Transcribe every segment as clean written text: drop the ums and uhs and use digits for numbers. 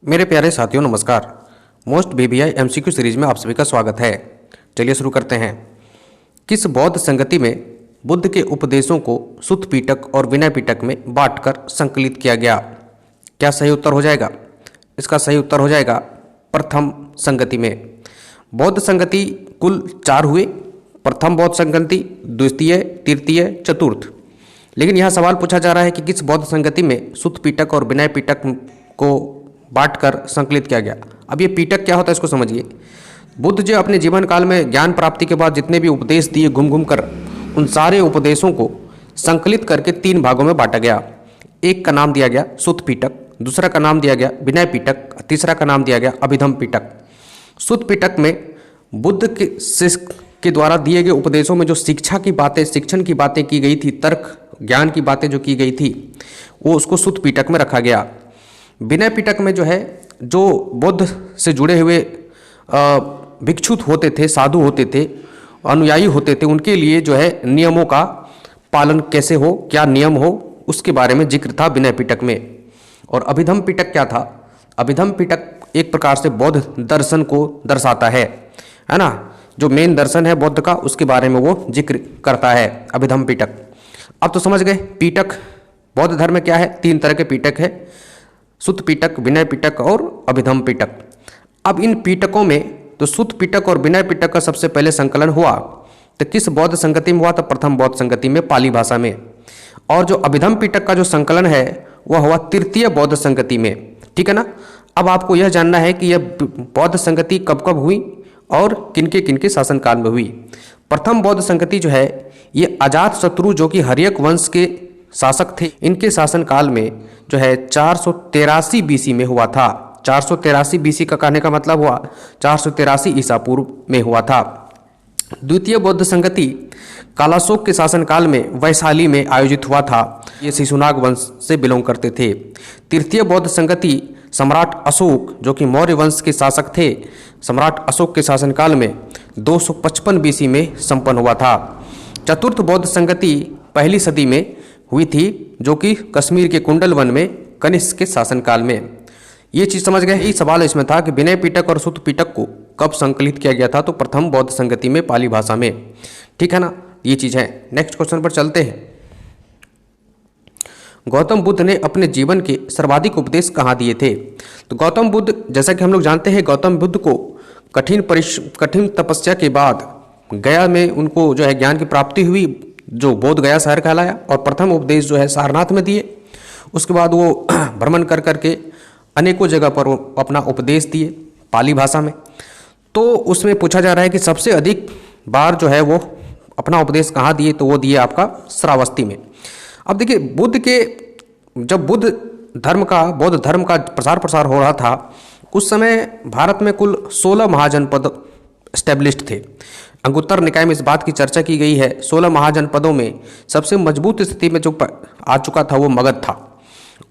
मेरे प्यारे साथियों नमस्कार। मोस्ट बीबीआई एमसीक्यू सीरीज में आप सभी का स्वागत है। चलिए शुरू करते हैं। किस बौद्ध संगति में बुद्ध के उपदेशों को सुत्त पिटक और विनय पिटक में बांटकर संकलित किया गया? क्या सही उत्तर हो जाएगा? इसका सही उत्तर हो जाएगा प्रथम संगति में। बौद्ध संगति कुल 4 हुए। प्रथम बौद्ध संगति, द्वितीय, तृतीय, चतुर्थ। लेकिन यहाँ सवाल पूछा जा रहा है कि किस बौद्ध संगति में सुत्त पिटक और विनय पिटक को बांटकर संकलित किया गया। अब ये पिटक क्या होता है इसको समझिए। बुद्ध जो अपने जीवन काल में ज्ञान प्राप्ति के बाद जितने भी उपदेश दिए घूम घूम कर, उन सारे उपदेशों को संकलित करके 3 भागों में बांटा गया। एक का नाम दिया गया सुत्त पिटक, दूसरा का नाम दिया गया विनय पिटक, तीसरा का नाम दिया गया अभिधम पिटक। सुत्त पिटक में बुद्ध के शिष्य के द्वारा दिए गए उपदेशों में जो शिक्षा की बातें, शिक्षण की बातें की गई थी, तर्क ज्ञान की बातें जो की गई थी, वो उसको सुत्त पिटक में रखा गया। विनय पिटक में जो है, जो बुद्ध से जुड़े हुए भिक्षुत होते थे, साधु होते थे, अनुयायी होते थे, उनके लिए जो है नियमों का पालन कैसे हो, क्या नियम हो, उसके बारे में जिक्र था विनय पिटक में। और अभिधम पिटक क्या था? अभिधम पिटक एक प्रकार से बौद्ध दर्शन को दर्शाता है ना। जो मेन दर्शन है बुद्ध का, उसके बारे में वो जिक्र करता है अभिधम पिटक। अब तो समझ गए पिटक बौद्ध धर्म में क्या है। 3 तरह के पिटक है, सुत्त पिटक, विनय पिटक और अभिधम पिटक। अब इन पिटकों में तो सुत्त पिटक और विनय पिटक का सबसे पहले संकलन हुआ तो किस बौद्ध संगति में हुआ? तो प्रथम बौद्ध संगति में, पाली भाषा में। और जो अभिधम पिटक का जो संकलन है वह हुआ तृतीय बौद्ध संगति में। ठीक है ना। अब आपको यह जानना है कि यह बौद्ध संगति कब कब हुई और किनके किनके शासनकाल में हुई। प्रथम बौद्ध संगति जो है ये अजातशत्रु जो कि हर्यक वंश के शासक थे, इनके शासनकाल में जो है 483 बीसी में हुआ था। 483 बीसी का कहने का मतलब हुआ 483 ईसा पूर्व में हुआ था। द्वितीय बौद्ध संगति कालाशोक के शासनकाल में वैशाली में आयोजित हुआ था। ये शिशुनाग वंश से बिलोंग करते थे। तृतीय बौद्ध संगति सम्राट अशोक जो कि मौर्य वंश के शासक थे, सम्राट अशोक के शासनकाल में 255 बीसी में संपन्न हुआ था। चतुर्थ बौद्ध संगति पहली सदी में हुई थी जो कि कश्मीर के कुंडल वन में कनिष्क के शासनकाल में। ये चीज़ समझ गए। यही सवाल इसमें था कि विनय पिटक और सुत्त पिटक को कब संकलित किया गया था? तो प्रथम बौद्ध संगति में, पाली भाषा में। ठीक है ना, ये चीज़ है। नेक्स्ट क्वेश्चन पर चलते हैं। गौतम बुद्ध ने अपने जीवन के सर्वाधिक उपदेश कहाँ दिए थे? तो गौतम बुद्ध, जैसा कि हम लोग जानते हैं, गौतम बुद्ध को कठिन तपस्या के बाद गया में उनको जो है ज्ञान की प्राप्ति हुई, जो बोध गया शहर कहलाया। और प्रथम उपदेश जो है सारनाथ में दिए। उसके बाद वो भ्रमण कर करके अनेकों जगह पर वो अपना उपदेश दिए पाली भाषा में। तो उसमें पूछा जा रहा है कि सबसे अधिक बार जो है वो अपना उपदेश कहाँ दिए? तो वो दिए आपका श्रावस्ती में। अब देखिए, जब बौद्ध धर्म का प्रसार हो रहा था, उस समय भारत में कुल 16 महाजनपद स्टैब्लिश्ड थे। अंगुत्तर निकाय में इस बात की चर्चा की गई है। 16 महाजनपदों में सबसे मजबूत स्थिति में जो आ चुका था वो मगध था।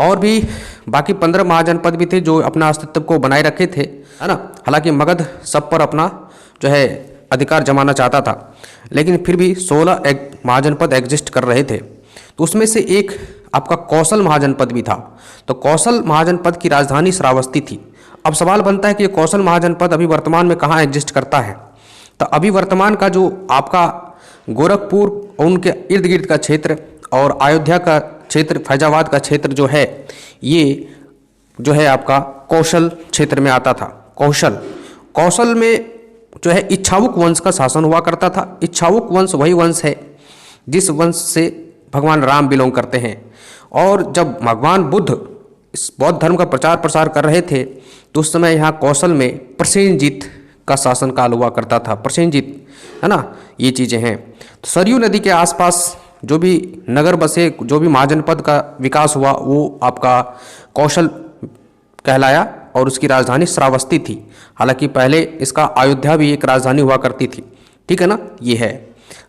और भी बाकी 15 महाजनपद भी थे जो अपना अस्तित्व को बनाए रखे थे, है ना। हालांकि मगध सब पर अपना जो है अधिकार जमाना चाहता था, लेकिन फिर भी 16 महाजनपद एग्जिस्ट कर रहे थे। तो उसमें से एक आपका कौशल महाजनपद भी था। तो कौशल महाजनपद की राजधानी श्रावस्ती थी। अब सवाल बनता है कि ये कौशल महाजनपद अभी वर्तमान में कहाँ एग्जिस्ट करता है? तो अभी वर्तमान का जो आपका गोरखपुर और उनके इर्द गिर्द का क्षेत्र और अयोध्या का क्षेत्र, फैजाबाद का क्षेत्र जो है, ये जो है आपका कौशल क्षेत्र में आता था। कौशल में जो है इक्ष्वाकु वंश का शासन हुआ करता था। इक्ष्वाकु वंश वही वंश है जिस वंश से भगवान राम बिलोंग करते हैं। और जब भगवान बुद्ध इस बौद्ध धर्म का प्रचार प्रसार कर रहे थे तो उस समय यहाँ कौशल में प्रसेनजीत का शासनकाल हुआ करता था। प्रसेनजीत, है ना, ये चीज़ें हैं। तो सरयू नदी के आसपास जो भी नगर बसे, जो भी महाजनपद का विकास हुआ, वो आपका कौशल कहलाया और उसकी राजधानी श्रावस्ती थी। हालांकि पहले इसका अयोध्या भी एक राजधानी हुआ करती थी। ठीक है ना, ये है।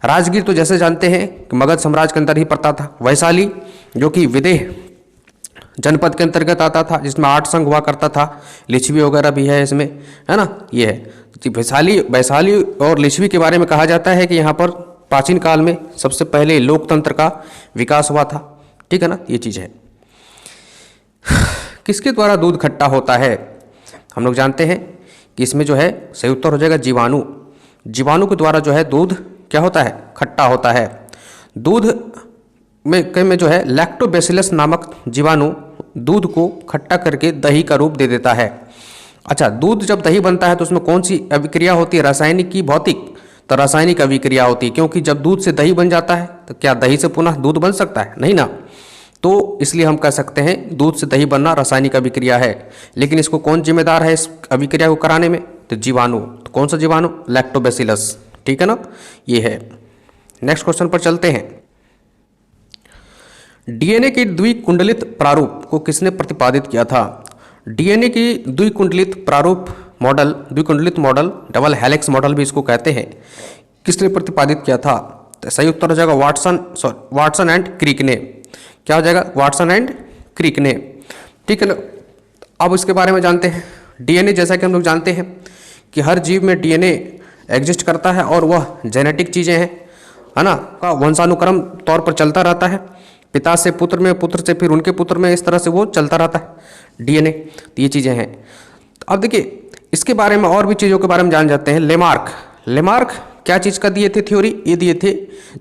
राजगीर तो जैसे जानते हैं कि मगध साम्राज्य के अंदर ही पड़ता था। वैशाली जो कि विदेह जनपद के अंतर्गत आता था, जिसमें 8 संघ हुआ करता था। लिच्छवी वगैरह भी है इसमें, है ना, ये है। वैशाली और लिच्छवी के बारे में कहा जाता है कि यहाँ पर प्राचीन काल में सबसे पहले लोकतंत्र का विकास हुआ था। ठीक है ना, ये चीज़ है। किसके द्वारा दूध खट्टा होता है? हम लोग जानते हैं कि इसमें जो है सही उत्तर हो जाएगा जीवाणु। जीवाणु के द्वारा जो है दूध क्या होता है? खट्टा होता है। दूध में जो है लैक्टोबैसिलस नामक जीवाणु दूध को खट्टा करके दही का रूप दे देता है। अच्छा, दूध जब दही बनता है तो उसमें कौन सी अभिक्रिया होती है? रासायनिक की भौतिक? तो रासायनिक अभिक्रिया होती है, क्योंकि जब दूध से दही बन जाता है तो क्या दही से पुनः दूध बन सकता है? नहीं ना। तो इसलिए हम कह सकते हैं दूध से दही बनना रासायनिक अभिक्रिया है। लेकिन इसको कौन जिम्मेदार है इस अभिक्रिया को कराने में? तो जीवाणु। तो कौन सा जीवाणु? लैक्टोबैसिलस। ठीक है ना, ये है। नेक्स्ट क्वेश्चन पर चलते हैं। डीएनए के द्विकुंडलित प्रारूप को किसने प्रतिपादित किया था? डीएनए की द्विकुंडलित प्रारूप मॉडल, द्विकुंडलित मॉडल, डबल हेलिक्स मॉडल भी इसको कहते हैं, किसने प्रतिपादित किया था? तो सही उत्तर हो जाएगा वाटसन एंड क्रिक ने। क्या हो जाएगा? वाटसन एंड क्रिक ने। ठीक है ना। अब इसके बारे में जानते हैं। डीएनए, जैसा कि हम लोग जानते हैं कि हर जीव में डीएनए एग्जिस्ट करता है और वह जेनेटिक चीज़ें हैं, है ना, का वंशानुक्रम तौर पर चलता रहता है, पिता से पुत्र में, पुत्र से फिर उनके पुत्र में, इस तरह से वो चलता रहता है डीएनए। तो ये चीज़ें हैं। तो अब देखिए इसके बारे में और भी चीज़ों के बारे में जान जाते हैं। लेमार्क क्या चीज़ का दिए थे थ्योरी? ये दिए थे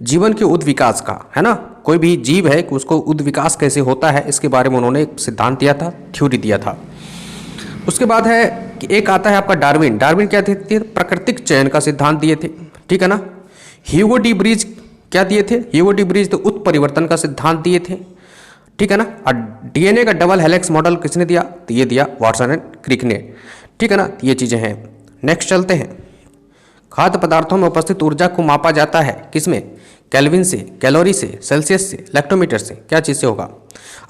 जीवन के उद्विकास का, है ना। कोई भी जीव है कि उसको उद्विकास कैसे होता है इसके बारे में उन्होंने एक सिद्धांत दिया था, थ्योरी दिया था। उसके बाद है कि एक आता है आपका डार्विन क्या थे? प्राकृतिक चयन का सिद्धांत दिए थे। ठीक है ना। ह्यूगो डी ब्रीज क्या दिए थे? ह्यूगो डी ब्रीज तो उत्परिवर्तन का सिद्धांत दिए थे। ठीक है ना। और डीएनए का डबल हेलिक्स मॉडल किसने दिया? तो ये दिया वाटसन एंड क्रिक ने। ठीक है ना। ये चीज़ें हैं। नेक्स्ट चलते हैं। खाद्य पदार्थों में उपस्थित ऊर्जा को मापा जाता है किसमें? केल्विन से, कैलोरी से, सेल्सियस से, लैक्टोमीटर से, क्या चीज़ से होगा?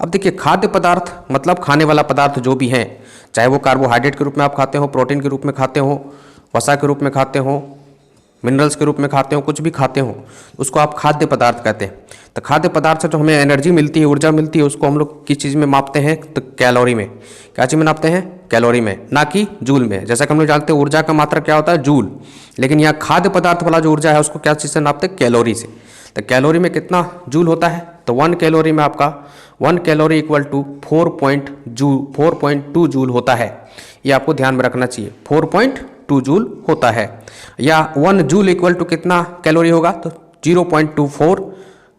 अब देखिए खाद्य पदार्थ मतलब खाने वाला पदार्थ जो भी है, चाहे वो कार्बोहाइड्रेट के रूप में आप खाते हो, प्रोटीन के रूप में खाते हो, वसा के रूप में खाते हो, मिनरल्स के रूप में खाते हो, कुछ भी खाते हो, उसको आप खाद्य पदार्थ कहते हैं। तो खाद्य पदार्थ से जो हमें एनर्जी मिलती है, ऊर्जा मिलती है, उसको हम लोग किस चीज़ में मापते हैं? तो कैलोरी में। क्या चीज़ में नापते हैं? कैलोरी में, ना कि जूल में। जैसा कि हम लोग जानते हैं ऊर्जा का मात्रा क्या होता है? जूल। लेकिन यहाँ खाद्य पदार्थ वाला जो ऊर्जा है उसको क्या चीज़ से नापते हैं? कैलोरी से। तो कैलोरी में कितना जूल होता है? तो 1 कैलोरी में आपका 1 कैलोरी इक्वल टू 4.2 जूल होता है। ये आपको ध्यान में रखना चाहिए, 4.2 जूल होता है। या 1 जूल इक्वल टू कितना कैलोरी होगा? तो 0.24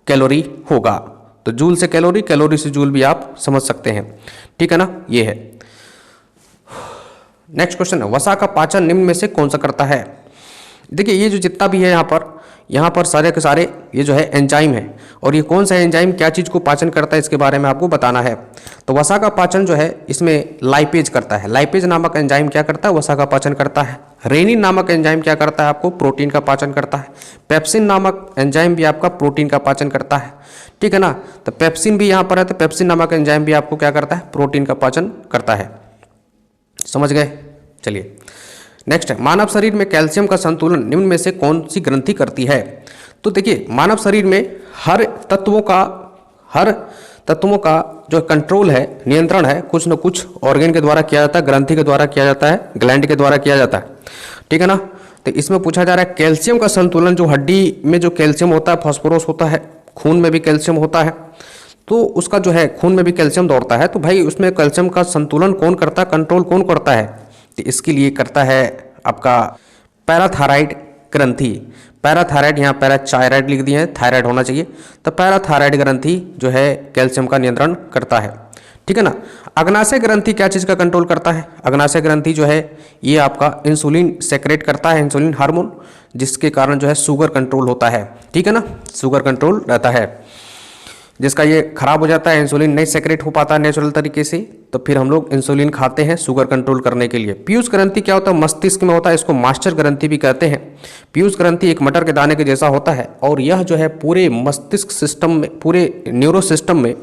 कैलोरी होगा। तो जूल से कैलोरी, कैलोरी से जूल भी आप समझ सकते हैं। ठीक है ना, ये है। नेक्स्ट क्वेश्चन है, वसा का पाचन निम्न में से कौन सा करता है? देखिए ये जो जितना भी है यहाँ पर सारे के सारे ये जो है एंजाइम है, और ये कौन सा एंजाइम क्या चीज़ को पाचन करता है इसके बारे में आपको बताना है। तो वसा का पाचन जो है इसमें लाइपेज करता है। लाइपेज नामक एंजाइम क्या करता है? वसा का पाचन करता है। रेनिन नामक एंजाइम क्या करता है? आपको प्रोटीन का पाचन करता है। पेप्सिन नामक एंजाइम भी आपका प्रोटीन का पाचन करता है। ठीक है ना। तो पेप्सिन भी यहाँ पर है, तो पेप्सिन नामक एंजाइम भी आपको क्या करता है? प्रोटीन का पाचन करता है। समझ गए? चलिए नेक्स्ट है, मानव शरीर में कैल्शियम का संतुलन निम्न में से कौन सी ग्रंथि करती है? तो देखिए मानव शरीर में हर तत्वों का जो कंट्रोल है, नियंत्रण है, कुछ न कुछ ऑर्गन के द्वारा किया जाता है, ग्रंथि के द्वारा किया जाता है, ग्लैंड के द्वारा किया जाता है। ठीक है ना। तो इसमें पूछा जा रहा है कैल्शियम का संतुलन, जो हड्डी में जो कैल्शियम होता है, फॉस्फोरस होता है, खून में भी कैल्शियम होता है, तो उसका जो है खून में भी कैल्शियम दौड़ता है, तो भाई उसमें कैल्शियम का संतुलन कौन करता है, कंट्रोल कौन करता है? तो इसके लिए करता है आपका पैराथायराइड ग्रंथि। पैराथायराइड, यहाँ पैराथायराइड लिख दिए हैं, थायराइड होना चाहिए। तो पैराथायराइड ग्रंथि जो है कैल्शियम का नियंत्रण करता है। ठीक है ना। अग्नाशय ग्रंथि क्या चीज़ का कंट्रोल करता है? अग्नाशय ग्रंथि जो है ये आपका इंसुलिन सेक्रेट करता है, इंसुलिन हार्मोन, जिसके कारण जो है शुगर कंट्रोल होता है। ठीक है ना, शुगर कंट्रोल रहता है। जिसका ये खराब हो जाता है, इंसुलिन नहीं सेक्रेट हो पाता नेचुरल तरीके से, तो फिर हम लोग इंसुलिन खाते हैं शुगर कंट्रोल करने के लिए। पीयूष ग्रंथि क्या होता है? मस्तिष्क में होता है, इसको मास्टर ग्रंथि भी कहते हैं। पीयूष ग्रंथि एक मटर के दाने के जैसा होता है, और यह जो है पूरे मस्तिष्क सिस्टम में, पूरे न्यूरो सिस्टम में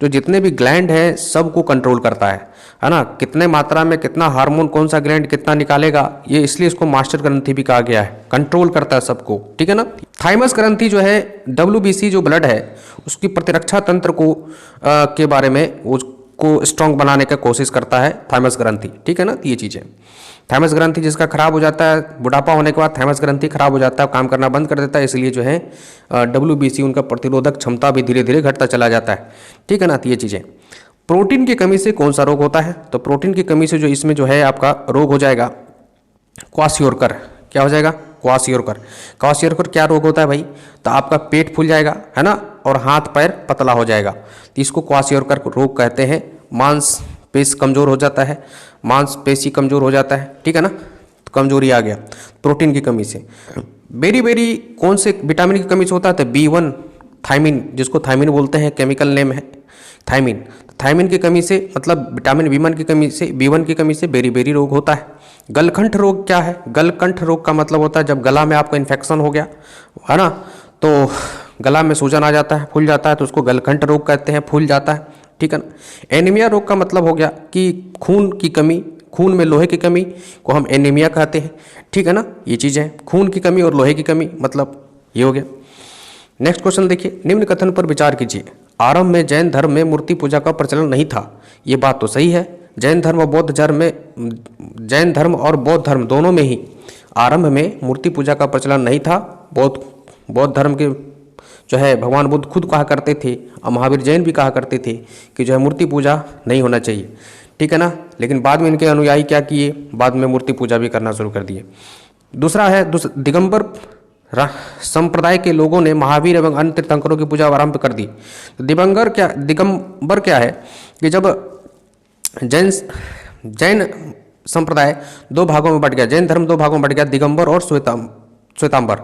जो जितने भी ग्लैंड हैं सबको कंट्रोल करता है ना। कितने मात्रा में कितना हार्मोन कौन सा ग्लैंड कितना निकालेगा, ये इसलिए इसको मास्टर ग्रंथि भी कहा गया है, कंट्रोल करता है सबको। ठीक है ना। थाइमस ग्रंथि जो है WBC जो ब्लड है उसकी प्रतिरक्षा तंत्र को के बारे में उसको स्ट्रॉन्ग बनाने का कोशिश करता है थाइमस ग्रंथि। ठीक है ना। ये चीज़ें, थाइमस ग्रंथि जिसका खराब हो जाता है, बुढ़ापा होने के बाद थाइमस ग्रंथि खराब हो जाता है, काम करना बंद कर देता है, इसलिए जो है WBC उनका प्रतिरोधक क्षमता भी धीरे धीरे घटता चला जाता है। ठीक है ना। ये चीज़ें, प्रोटीन की कमी से कौन सा रोग होता है? तो प्रोटीन की कमी से जो इसमें जो है आपका रोग हो जाएगा क्वाशियोरकर। क्या हो जाएगा? क्वाशियोरकर। क्वाशियोरकर क्या रोग होता है भाई? तो आपका पेट फूल जाएगा, है ना, और हाथ पैर पतला हो जाएगा, तो इसको क्वाशियोरकर रोग कहते हैं। मांसपेशी कमजोर हो जाता है, मांसपेशी कमजोर हो जाता है, ठीक है ना, तो कमजोरी आ गया प्रोटीन की कमी से। बेरी बेरी कौन से विटामिन की कमी से होता है? तो B1 थायमिन, जिसको थायमिन बोलते हैं, केमिकल नेम है थायमिन। थायमिन की कमी से मतलब विटामिन B1 की कमी से, B1 की कमी से बेरी बेरी रोग होता है। गलकंठ रोग क्या है? गलकंठ रोग का मतलब होता है जब गला में आपका इन्फेक्शन हो गया, है ना, तो गला में सूजन आ जाता है, फूल जाता है, तो उसको गलकंठ रोग कहते हैं, फूल जाता है, ठीक है ना। एनीमिया रोग का मतलब हो गया कि खून की कमी, खून में लोहे की कमी को हम एनीमिया कहते हैं, ठीक है ना। ये चीज़ें खून की कमी और लोहे की कमी, मतलब ये हो गया। नेक्स्ट क्वेश्चन देखिए, निम्न कथन पर विचार कीजिए। आरंभ में जैन धर्म में मूर्ति पूजा का प्रचलन नहीं था। ये बात तो सही है। जैन धर्म और बौद्ध धर्म दोनों में ही आरंभ में मूर्ति पूजा का प्रचलन नहीं था। बौद्ध धर्म के जो है भगवान बुद्ध खुद कहा करते थे और महावीर जैन भी कहा करते थे कि जो है मूर्ति पूजा नहीं होना चाहिए, ठीक है ना। लेकिन बाद में इनके अनुयायी क्या किए? बाद में मूर्ति पूजा भी करना शुरू कर दिए। दूसरा है दिगंबर संप्रदाय के लोगों ने महावीर एवं अन्य तीर्थंकरों की पूजा आरंभ कर दी। तो दिगंबर क्या है कि जब जैन संप्रदाय दो भागों में बट गया, जैन धर्म दो भागों में बट गया, दिगंबर और श्वेतांबर।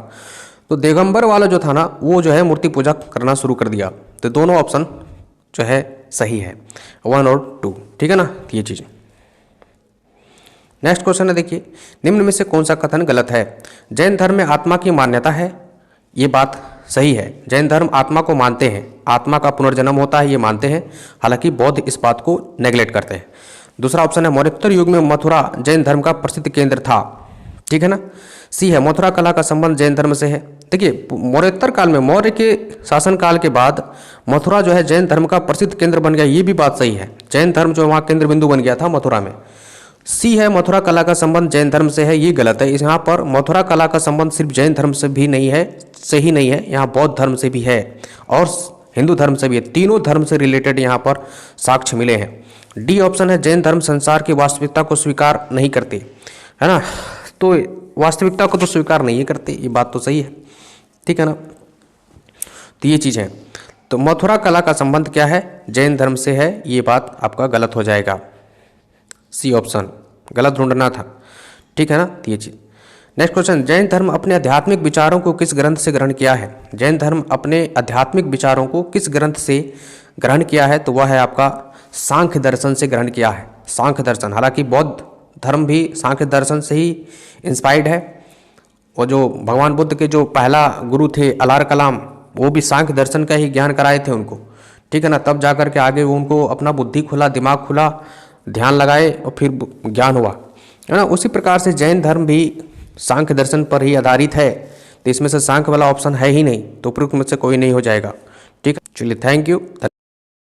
तो दिगंबर वाला जो था ना, वो जो है मूर्ति पूजा करना शुरू कर दिया। तो दोनों ऑप्शन जो है सही है, 1 और 2, ठीक है ना, ये चीज़। नेक्स्ट क्वेश्चन है देखिए, निम्न में से कौन सा कथन गलत है? जैन धर्म में आत्मा की मान्यता है। ये बात सही है, जैन धर्म आत्मा को मानते हैं, आत्मा का पुनर्जन्म होता है, ये मानते हैं। हालांकि बौद्ध इस बात को नेग्लेक्ट करते हैं। दूसरा ऑप्शन है, मौर्योत्तर युग में मथुरा जैन धर्म का प्रसिद्ध केंद्र था, ठीक है ना। सी है, मथुरा कला का संबंध जैन धर्म से है। देखिए, मौर्योत्तर काल में, मौर्य के शासन काल के बाद मथुरा जो है जैन धर्म का प्रसिद्ध केंद्र बन गया, ये भी बात सही है। जैन धर्म जो वहाँ केंद्र बिंदु बन गया था मथुरा में। सी है, मथुरा कला का संबंध जैन धर्म से है, ये गलत है। यहाँ पर मथुरा कला का संबंध सिर्फ जैन धर्म से भी नहीं है, से ही नहीं है, यहाँ बौद्ध धर्म से भी है और हिंदू धर्म से भी है। तीनों धर्म से रिलेटेड यहाँ पर साक्ष्य मिले हैं। डी ऑप्शन है, जैन धर्म संसार की वास्तविकता को स्वीकार नहीं करते, है ना। तो वास्तविकता को तो स्वीकार नहीं करते, ये बात तो सही है, ठीक है ना। तो ये चीज़ है। तो मथुरा कला का संबंध क्या है? जैन धर्म से है, ये बात आपका गलत हो जाएगा। सी ऑप्शन गलत ढूंढना था, ठीक है ना, ये चीज। नेक्स्ट क्वेश्चन, जैन धर्म अपने आध्यात्मिक विचारों को किस ग्रंथ से ग्रहण किया है? जैन धर्म अपने आध्यात्मिक विचारों को किस ग्रंथ से ग्रहण किया है? तो वह है आपका सांख्य दर्शन से ग्रहण किया है, सांख्य दर्शन। हालांकि बौद्ध धर्म भी सांख्य दर्शन से ही इंस्पायर्ड है, और जो भगवान बुद्ध के जो पहला गुरु थे अलार कलाम, वो भी सांख्य दर्शन का ही ज्ञान कराए थे उनको, ठीक है ना। तब जाकर के आगे वो उनको अपना बुद्धि खुला, दिमाग खुला, ध्यान लगाए और फिर ज्ञान हुआ, है ना। उसी प्रकार से जैन धर्म भी सांख्य दर्शन पर ही आधारित है। तो इसमें से सांख्य वाला ऑप्शन है ही नहीं, तो उपयुक्त में से कोई नहीं हो जाएगा, ठीक है। चलिए, थैंक यू।